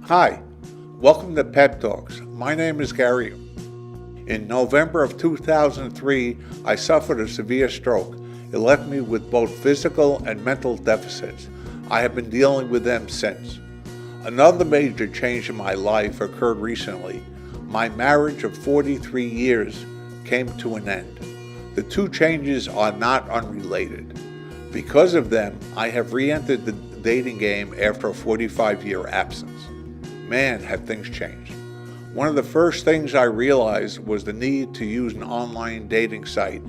Hi, welcome to Pep Talks. My name is Gary. In November of 2003, I suffered a severe stroke. It left me with both physical and mental deficits. I have been dealing with them since. Another major change in my life occurred recently. My marriage of 43 years came to an end. The two changes are not unrelated. Because of them, I have re-entered the dating game after a 45-year absence. Man, have things changed. One of the first things I realized was the need to use an online dating site.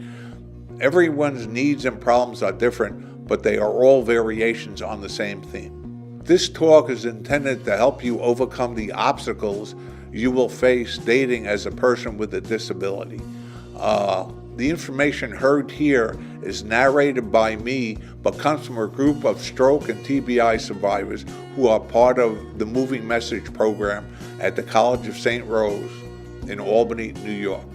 Everyone's needs and problems are different, but they are all variations on the same theme. This talk is intended to help you overcome the obstacles you will face dating as a person with a disability. The information heard here is narrated by me, but comes from a group of stroke and TBI survivors who are part of the Moving Message program at the College of St. Rose in Albany, New York.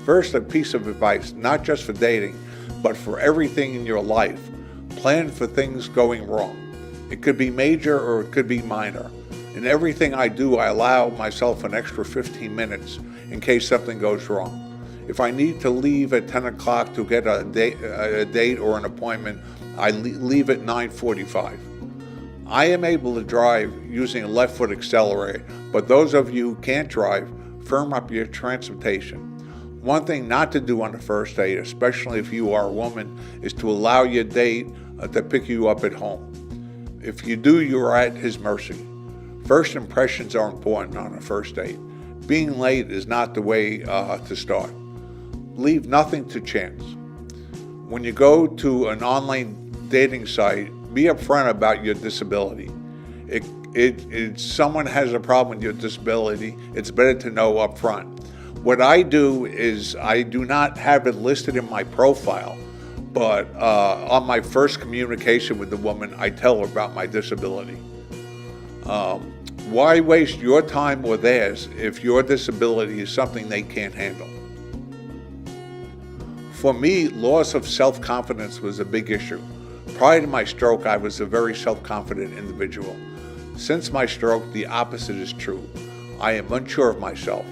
First, a piece of advice, not just for dating, but for everything in your life. Plan for things going wrong. It could be major or it could be minor. In everything I do, I allow myself an extra 15 minutes in case something goes wrong. If I need to leave at 10 o'clock to get a date or an appointment, I leave at 9:45. I am able to drive using a left foot accelerator, but those of you who can't drive, firm up your transportation. One thing not to do on the first date, especially if you are a woman, is to allow your date to pick you up at home. If you do, you are at his mercy. First impressions are important on a first date. Being late is not the way to start. Leave nothing to chance. When you go to an online dating site, be upfront about your disability. If someone has a problem with your disability, it's better to know upfront. What I do is I do not have it listed in my profile, but on my first communication with the woman, I tell her about my disability. Why waste your time or theirs if your disability is something they can't handle? For me, loss of self-confidence was a big issue. Prior to my stroke, I was a very self-confident individual. Since my stroke, the opposite is true. I am unsure of myself.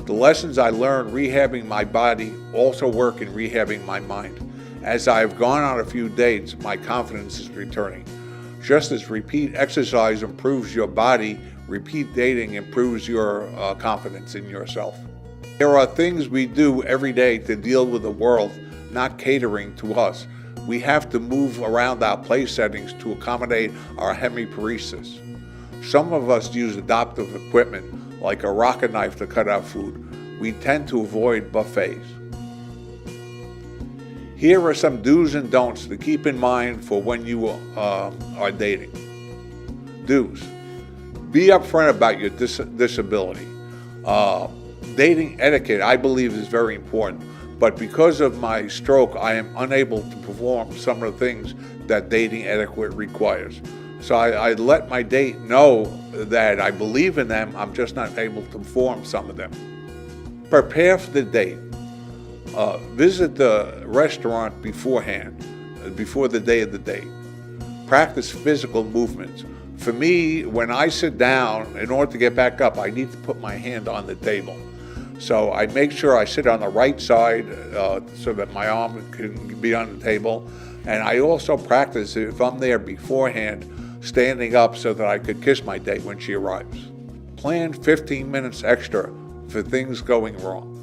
The lessons I learned rehabbing my body also work in rehabbing my mind. As I have gone on a few dates, my confidence is returning. Just as repeat exercise improves your body, repeat dating improves your confidence in yourself. There are things we do every day to deal with the world not catering to us. We have to move around our place settings to accommodate our hemiparesis. Some of us use adaptive equipment like a rocket knife to cut out food. We tend to avoid buffets. Here are some do's and don'ts to keep in mind for when you are dating. Do's. Be upfront about your disability. Dating etiquette, I believe, is very important, but because of my stroke, I am unable to perform some of the things that dating etiquette requires. So I let my date know that I believe in them, I'm just not able to perform some of them. Prepare for the date. Visit the restaurant beforehand, before the day of the date. Practice physical movements. For me, when I sit down, in order to get back up, I need to put my hand on the table. So I make sure I sit on the right side so that my arm can be on the table. And I also practice, if I'm there beforehand, standing up so that I could kiss my date when she arrives. Plan 15 minutes extra for things going wrong.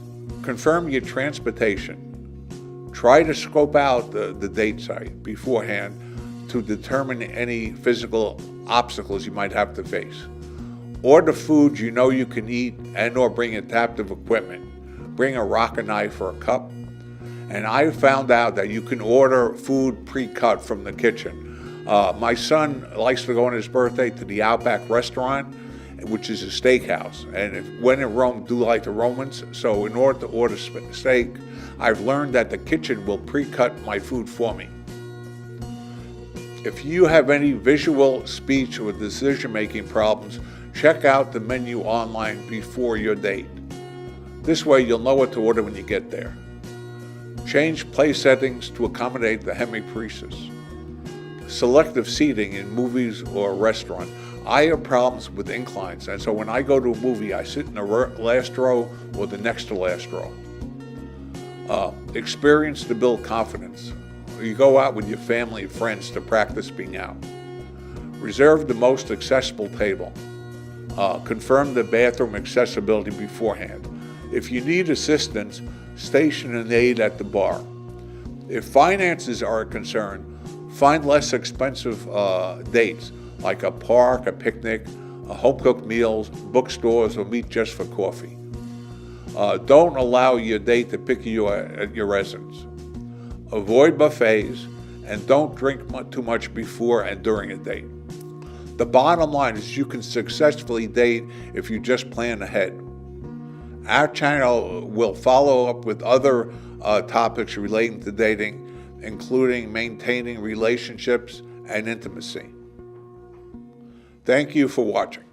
Confirm your transportation. Try to scope out the date site beforehand to determine any physical obstacles you might have to face. Order foods you know you can eat and or bring adaptive equipment. Bring a rocket knife or a cup. And I found out that you can order food pre-cut from the kitchen. My son likes to go on his birthday to the Outback restaurant, which is a steakhouse. And when in Rome, do like the Romans. So in order to order steak, I've learned that the kitchen will pre-cut my food for me. If you have any visual, speech, or decision-making problems, check out the menu online before your date. This way you'll know what to order when you get there. Change place settings to accommodate the hemiparesis. selective seating in movies or a restaurant. I have problems with inclines, and so when I go to a movie, I sit in the last row or the next to last row. Experience to build confidence. You go out with your family and friends to practice being out. Reserve the most accessible table. Confirm the bathroom accessibility beforehand. If you need assistance, station an aide at the bar. If finances are a concern, find less expensive dates, like a park, a picnic, home-cooked meals, bookstores, or meet just for coffee. Don't allow your date to pick you at your residence. Avoid buffets, and don't drink too much before and during a date. The bottom line is you can successfully date if you just plan ahead. Our channel will follow up with other topics relating to dating, including maintaining relationships and intimacy. Thank you for watching.